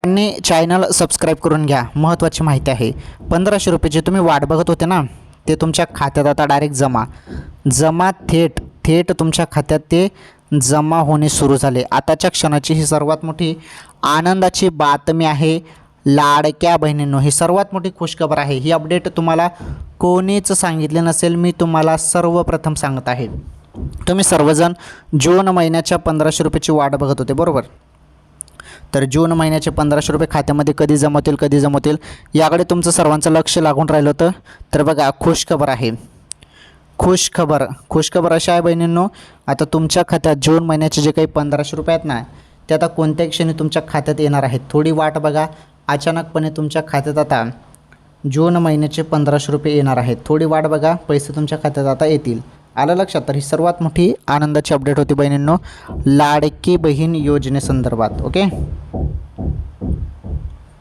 त्यांनी channel subscribe करून घ्या. महत्त्वाची माहिती आहे. 1500 रुपये जे तुम्ही वाट बघत होते ना, ते तुमच्या खात्यात आता डायरेक्ट जमा थेट तुमच्या खात्यात ते जमा होणे सुरू झाले. आताच्या क्षणाची ही सर्वात मोठी आनंदाची बातमी आहे. लाडक्या बहिणींनो, ही सर्वात मोठी खुशखबर आहे. ही अपडेट तुम्हाला कोणीच सांगितले नसेल, मी तुम्हाला सर्वप्रथम सांगत आहे. तुम्ही सर्वजण जून महिन्याच्या 1500 रुपयाची वाट बघत होते, बरोबर? तर जून महिन्याचे 1500 रुपये खात्यामध्ये कधी जमवतील याकडे तुमचं सर्वांचं लक्ष लागून राहिलं होतं. तर बघा, खुशखबर आहे. खुशखबर अशा आहे बहिणींनो, आता तुमच्या खात्यात जून महिन्याचे जे काही 1500 रुपये आहेत ना, ते आता कोणत्याही क्षणी तुमच्या खात्यात येणार आहेत. थोडी वाट बघा, अचानकपणे तुमच्या खात्यात आता जून महिन्याचे 1500 रुपये येणार आहेत. थोडी वाट बघा, पैसे तुमच्या खात्यात आता येतील. आलं लक्षात? तर ही सर्वात मोठी आनंदाची अपडेट होती बहिणींनो, लाडकी बहीण योजनेसंदर्भात. ओके.